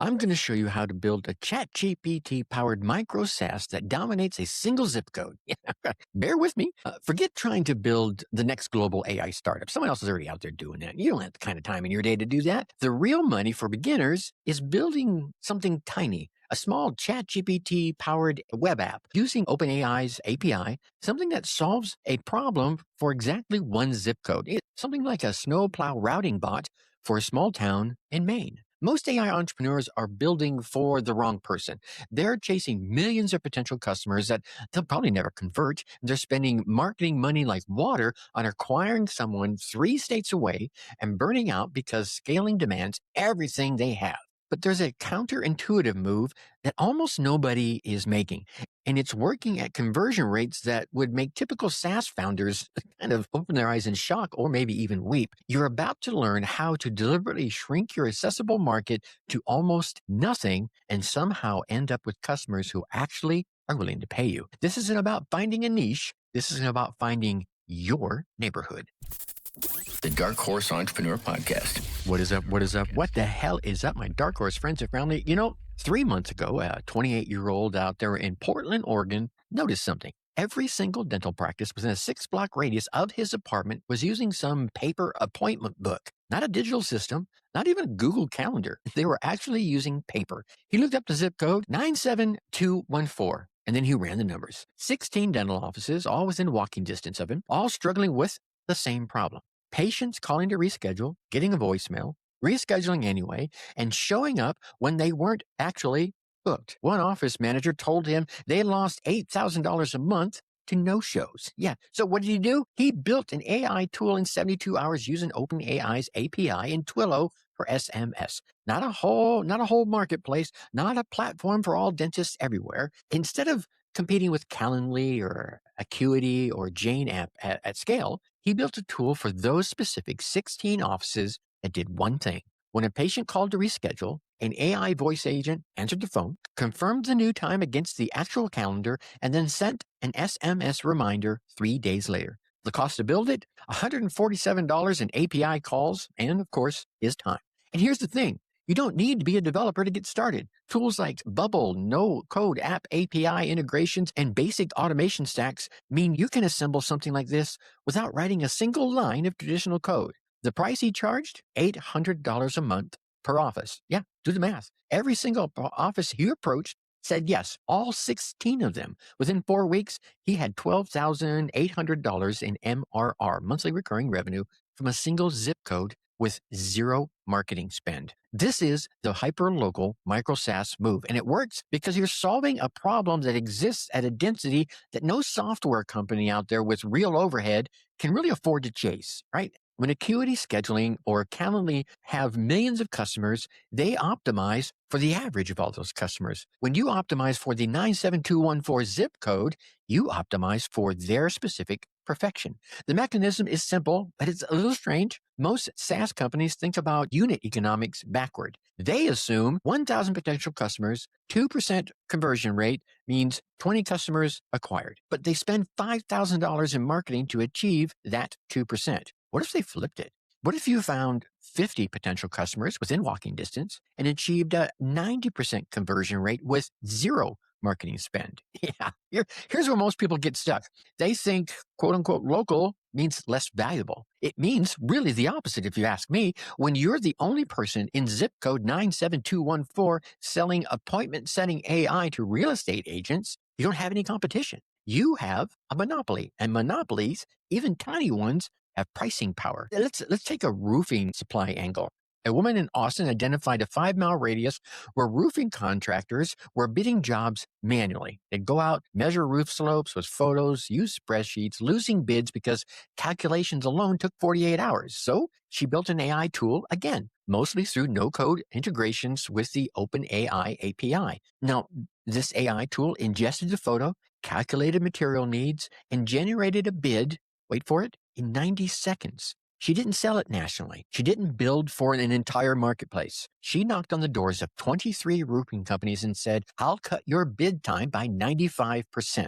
I'm going to show you how to build a ChatGPT-powered micro-SaaS that dominates a single zip code. Bear with me. Forget trying to build the next global AI startup. Someone else is already out there doing that. You don't have the kind of time in your day to do that. The real money for beginners is building something tiny, a small ChatGPT-powered web app using OpenAI's API, something that solves a problem for exactly one zip code. It's something like a snowplow routing bot for a small town in Maine. Most AI entrepreneurs are building for the wrong person. They're chasing millions of potential customers that they'll probably never convert. They're spending marketing money like water on acquiring someone 3 states away and burning out because scaling demands everything they have. But there's a counterintuitive move that almost nobody is making. And it's working at conversion rates that would make typical SaaS founders kind of open their eyes in shock or maybe even weep. You're about to learn how to deliberately shrink your accessible market to almost nothing and somehow end up with customers who actually are willing to pay you. This isn't about finding a niche. This isn't about finding your neighborhood. The Dark Horse Entrepreneur Podcast. What is up? What is up? What the hell is up, my Dark Horse friends and family? 3 months ago, a 28-year-old out there in Portland, Oregon, noticed something. Every single dental practice within a 6-block radius of his apartment was using some paper appointment book, not a digital system, not even a Google Calendar. They were actually using paper. He looked up the zip code 97214. And then he ran the numbers. 16 dental offices, all within walking distance of him, all struggling with the same problem. Patients calling to reschedule, getting a voicemail, rescheduling anyway, and showing up when they weren't actually booked. One office manager told him they lost $8,000 a month to no-shows. Yeah. So what did he do? He built an AI tool in 72 hours using OpenAI's API in Twilio for SMS. Not a whole marketplace, not a platform for all dentists everywhere. Instead of competing with Calendly or Acuity or Jane app at scale, he built a tool for those specific 16 offices that did one thing. When a patient called to reschedule, an AI voice agent answered the phone, confirmed the new time against the actual calendar, and then sent an SMS reminder 3 days later. The cost to build it? $147 in API calls and, of course, his time. And here's the thing. You don't need to be a developer to get started. Tools like Bubble, no-code app API integrations, and basic automation stacks mean you can assemble something like this without writing a single line of traditional code. The price he charged? $800 a month per office. Yeah, do the math. Every single office he approached said yes, all 16 of them. Within 4 weeks, he had $12,800 in MRR, monthly recurring revenue, from a single zip code with zero marketing spend. This is the hyperlocal micro-SaaS move, and it works because you're solving a problem that exists at a density that no software company out there with real overhead can really afford to chase, right? When Acuity Scheduling or Calendly have millions of customers, they optimize for the average of all those customers. When you optimize for the 97214 zip code, you optimize for their specific perfection. The mechanism is simple, but it's a little strange. Most SaaS companies think about unit economics backward. They assume 1,000 potential customers, 2% conversion rate means 20 customers acquired. But they spend $5,000 in marketing to achieve that 2%. What if they flipped it? What if you found 50 potential customers within walking distance and achieved a 90% conversion rate with zero marketing spend? Yeah, here's where most people get stuck. They think, quote unquote, local means less valuable. It means really the opposite, if you ask me. When you're the only person in zip code 97214 selling appointment setting AI to real estate agents, you don't have any competition. You have a monopoly, and monopolies, even tiny ones, have pricing power. Let's take a roofing supply angle. A woman in Austin identified a 5-mile radius where roofing contractors were bidding jobs manually. They'd go out, measure roof slopes with photos, use spreadsheets, losing bids because calculations alone took 48 hours. So she built an AI tool, again, mostly through no-code integrations with the OpenAI API. Now, this AI tool ingested the photo, calculated material needs, and generated a bid, wait for it, in 90 seconds. She didn't sell it nationally. She didn't build for an entire marketplace. She knocked on the doors of 23 roofing companies and said, I'll cut your bid time by 95%.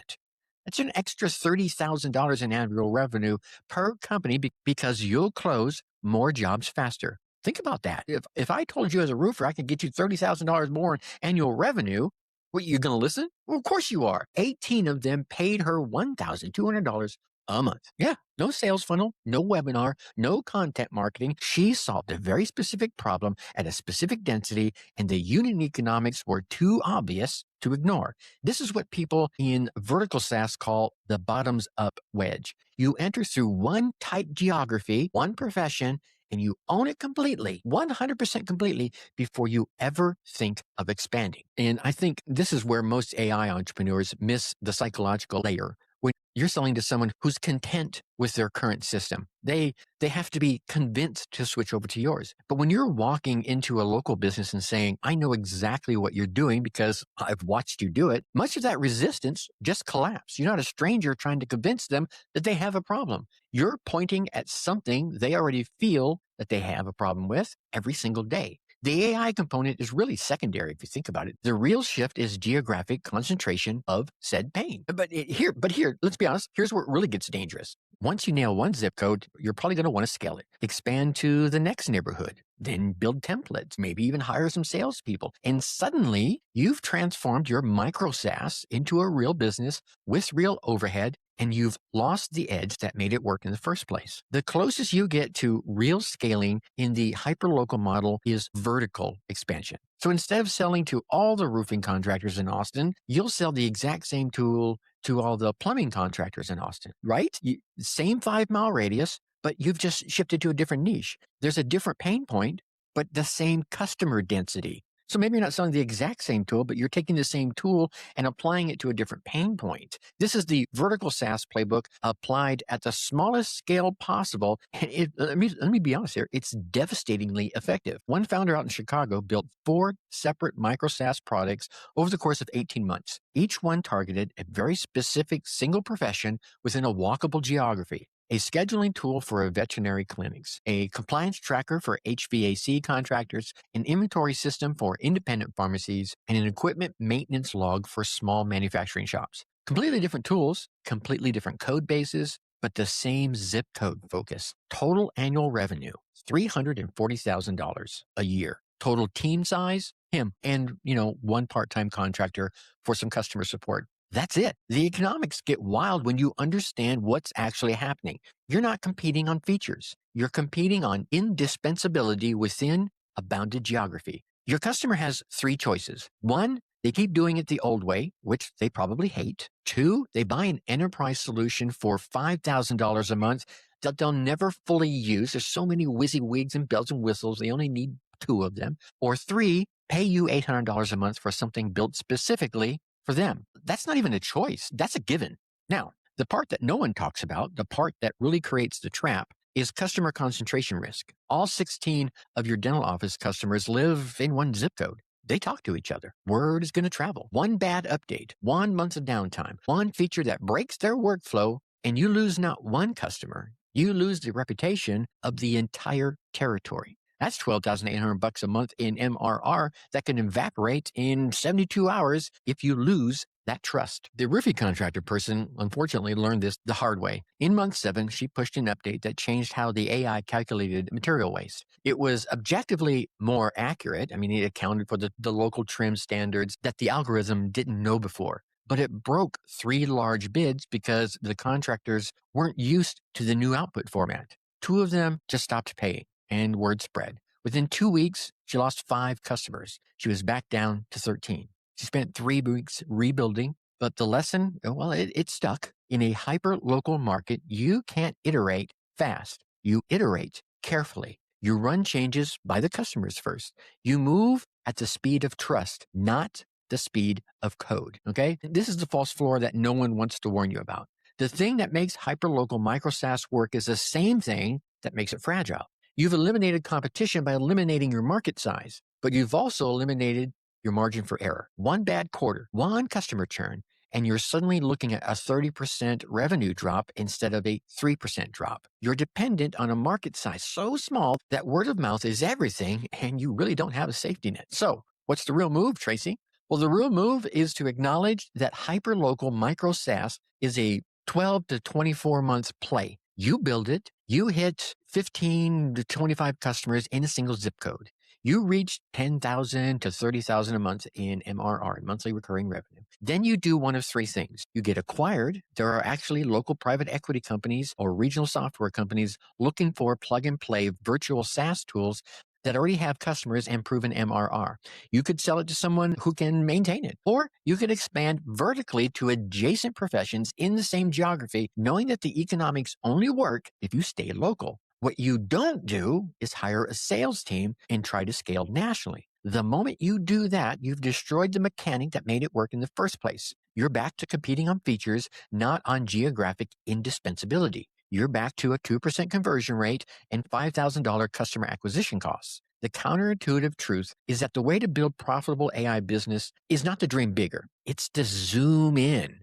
That's an extra $30,000 in annual revenue per company because you'll close more jobs faster. Think about that. If I told you as a roofer I could get you $30,000 more in annual revenue, what, you going to listen? Well, of course you are. 18 of them paid her $1,200 a month. Yeah, no sales funnel, no webinar, no content marketing. She solved a very specific problem at a specific density, and the unit economics were too obvious to ignore. This is what people in vertical SaaS call the bottoms up wedge. You enter through one tight geography, one profession, and you own it completely, 100% completely, before you ever think of expanding. And I think this is where most AI entrepreneurs miss the psychological layer. When you're selling to someone who's content with their current system, they have to be convinced to switch over to yours. But when you're walking into a local business and saying, I know exactly what you're doing because I've watched you do it, much of that resistance just collapses. You're not a stranger trying to convince them that they have a problem. You're pointing at something they already feel that they have a problem with every single day. The AI component is really secondary if you think about it. The real shift is geographic concentration of said pain. But here, let's be honest, here's where it really gets dangerous. Once you nail one zip code, you're probably going to want to scale it, expand to the next neighborhood, then build templates, maybe even hire some salespeople. And suddenly you've transformed your micro-SaaS into a real business with real overhead, and you've lost the edge that made it work in the first place. The closest you get to real scaling in the hyperlocal model is vertical expansion. So instead of selling to all the roofing contractors in Austin, you'll sell the exact same tool to all the plumbing contractors in Austin, right? Same 5-mile radius, but you've just shifted to a different niche. There's a different pain point, but the same customer density. So maybe you're not selling the exact same tool, but you're taking the same tool and applying it to a different pain point. This is the vertical SaaS playbook applied at the smallest scale possible. And let me be honest here, it's devastatingly effective. One founder out in Chicago built 4 separate micro SaaS products over the course of 18 months. Each one targeted a very specific single profession within a walkable geography. A scheduling tool for veterinary clinics, a compliance tracker for HVAC contractors, an inventory system for independent pharmacies, and an equipment maintenance log for small manufacturing shops. Completely different tools, completely different code bases, but the same zip code focus. Total annual revenue, $340,000 a year. Total team size, him and, one part-time contractor for some customer support. That's it. The economics get wild when you understand what's actually happening. You're not competing on features. You're competing on indispensability within a bounded geography. Your customer has 3 choices. 1, they keep doing it the old way, which they probably hate. 2, they buy an enterprise solution for $5,000 a month that they'll never fully use. There's so many WYSIWYGs and bells and whistles. They only need 2 of them. Or 3, pay you $800 a month for something built specifically for them. That's not even a choice. That's a given. Now, the part that no one talks about, the part that really creates the trap, is customer concentration risk. All 16 of your dental office customers live in one zip code. They talk to each other. Word is going to travel. One bad update, 1 month of downtime, one feature that breaks their workflow, and you lose not one customer. You lose the reputation of the entire territory. That's $12,800 a month in MRR that can evaporate in 72 hours if you lose that trust. The roofing contractor person unfortunately learned this the hard way. In month 7, she pushed an update that changed how the AI calculated material waste. It was objectively more accurate. It accounted for the local trim standards that the algorithm didn't know before. But it broke 3 large bids because the contractors weren't used to the new output format. 2 of them just stopped paying. And word spread. Within 2 weeks, she lost 5 customers. She was back down to 13. She spent 3 weeks rebuilding, but the lesson, it stuck. In a hyper-local market, you can't iterate fast. You iterate carefully. You run changes by the customers first. You move at the speed of trust, not the speed of code. Okay? This is the false floor that no one wants to warn you about. The thing that makes hyper-local micro-SaaS work is the same thing that makes it fragile. You've eliminated competition by eliminating your market size, but you've also eliminated your margin for error. One bad quarter, one customer churn, and you're suddenly looking at a 30% revenue drop instead of a 3% drop. You're dependent on a market size so small that word of mouth is everything, and you really don't have a safety net. So what's the real move, Tracy? Well, the real move is to acknowledge that hyperlocal micro SaaS is a 12 to 24 month play. You build it, You hit 15 to 25 customers in a single zip code. You reach 10,000 to 30,000 a month in MRR, monthly recurring revenue. Then you do one of three things. You get acquired. There are actually local private equity companies or regional software companies looking for plug and play virtual SaaS tools that already have customers and proven MRR. You could sell it to someone who can maintain it, or you could expand vertically to adjacent professions in the same geography, knowing that the economics only work if you stay local. What you don't do is hire a sales team and try to scale nationally. The moment you do that, you've destroyed the mechanic that made it work in the first place. You're back to competing on features, not on geographic indispensability. You're back to a 2% conversion rate and $5,000 customer acquisition costs. The counterintuitive truth is that the way to build profitable AI business is not to dream bigger. It's to zoom in,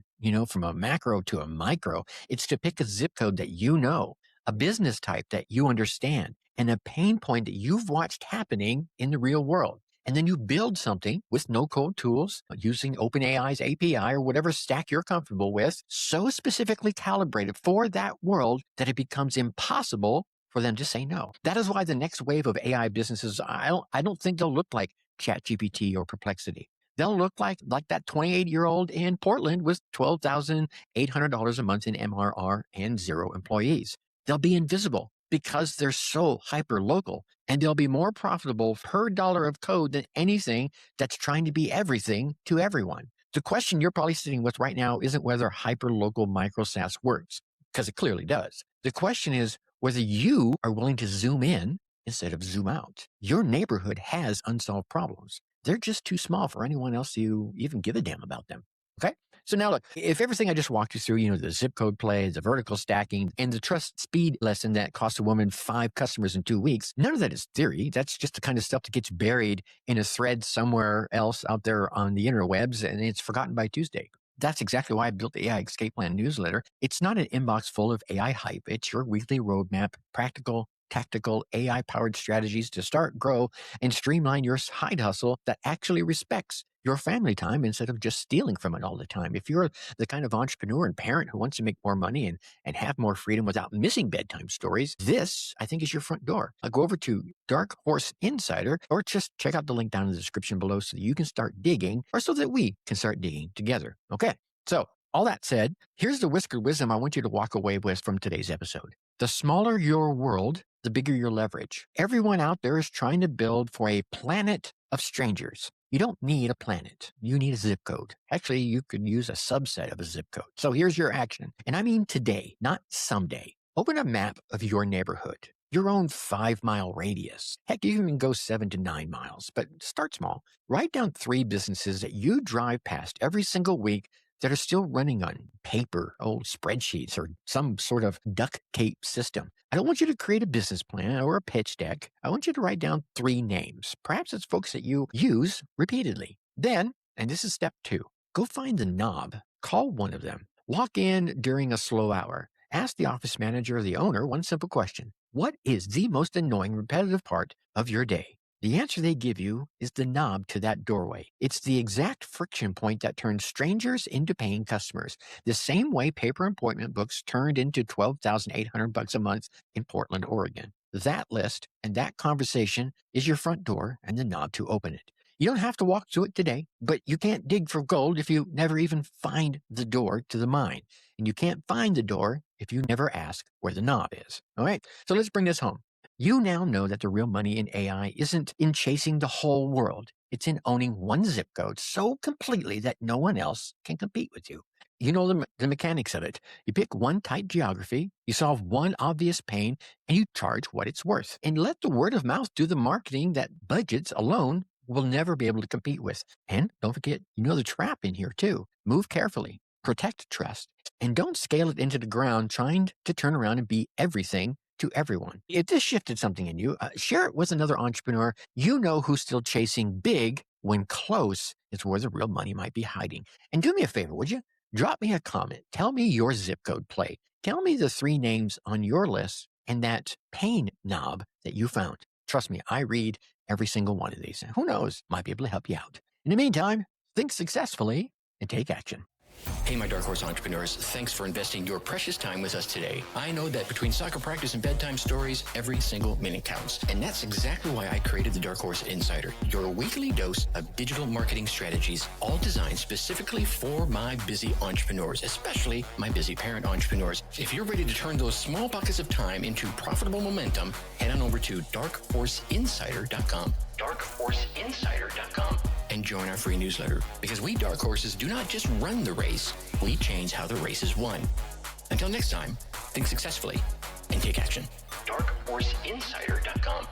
from a macro to a micro. It's to pick a zip code that you know, a business type that you understand, and a pain point that you've watched happening in the real world. And then you build something with no-code tools using OpenAI's API or whatever stack you're comfortable with, so specifically calibrated for that world that it becomes impossible for them to say no. That is why the next wave of AI businesses, I don't think they'll look like ChatGPT or Perplexity. They'll look like that 28-year-old in Portland with $12,800 a month in MRR and 0 employees. They'll be invisible because they're so hyper local, and they'll be more profitable per dollar of code than anything that's trying to be everything to everyone. The question you're probably sitting with right now isn't whether hyper-local micro-SaaS works, because it clearly does. The question is whether you are willing to zoom in instead of zoom out. Your neighborhood has unsolved problems. They're just too small for anyone else to even give a damn about them. Okay? So now look, if everything I just walked you through, the zip code play, the vertical stacking, and the trust speed lesson that cost a woman 5 customers in 2 weeks, none of that is theory. That's just the kind of stuff that gets buried in a thread somewhere else out there on the interwebs, and it's forgotten by Tuesday. That's exactly why I built the AI Escape Plan newsletter. It's not an inbox full of AI hype. It's your weekly roadmap, practical, tactical AI-powered strategies to start, grow, and streamline your side hustle that actually respects your family time instead of just stealing from it all the time. If you're the kind of entrepreneur and parent who wants to make more money and have more freedom without missing bedtime stories, this, I think, is your front door. Go over to Dark Horse Insider or just check out the link down in the description below so that you can start digging or so that we can start digging together. Okay, so all that said, here's the Whiskered wisdom I want you to walk away with from today's episode. The smaller your world, the bigger your leverage. Everyone out there is trying to build for a planet of strangers. You don't need a planet. You need a zip code. Actually, you could use a subset of a zip code. So here's your action. And I mean today, not someday. Open a map of your neighborhood, your own 5-mile radius. Heck, you can go 7 to 9 miles, but start small. Write down 3 businesses that you drive past every single week that are still running on paper, old spreadsheets, or some sort of duct tape system. I don't want you to create a business plan or a pitch deck. I want you to write down 3 names. Perhaps it's folks that you use repeatedly. Then, and this is step 2, go find the knob. Call one of them. Walk in during a slow hour. Ask the office manager or the owner one simple question. What is the most annoying, repetitive part of your day? The answer they give you is the knob to that doorway. It's the exact friction point that turns strangers into paying customers. The same way paper appointment books turned into $12,800 a month in Portland, Oregon. That list and that conversation is your front door and the knob to open it. You don't have to walk to it today, but you can't dig for gold if you never even find the door to the mine. And you can't find the door if you never ask where the knob is. All right, so let's bring this home. You now know that the real money in AI isn't in chasing the whole world. It's in owning one zip code so completely that no one else can compete with you. You know the mechanics of it. You pick one tight geography, you solve one obvious pain, and you charge what it's worth. And let the word of mouth do the marketing that budgets alone will never be able to compete with. And don't forget, the trap in here too. Move carefully, protect trust, and don't scale it into the ground trying to turn around and be everything to everyone. If this shifted something in you, share it with another entrepreneur who's still chasing big when close is where the real money might be hiding. And do me a favor, would you? Drop me a comment. Tell me your zip code play. Tell me the 3 names on your list and that pain knob that you found. Trust me, I read every single one of these. Who knows? Might be able to help you out. In the meantime, think successfully and take action. Hey, my Dark Horse entrepreneurs, thanks for investing your precious time with us today. I know that between soccer practice and bedtime stories, every single minute counts. And that's exactly why I created the Dark Horse Insider, your weekly dose of digital marketing strategies, all designed specifically for my busy entrepreneurs, especially my busy parent entrepreneurs. If you're ready to turn those small buckets of time into profitable momentum, head on over to darkhorseinsider.com. darkhorseinsider.com and join our free newsletter, because we Dark Horses do not just run the race, we change how the race is won. Until next time, think successfully and take action. darkhorseinsider.com.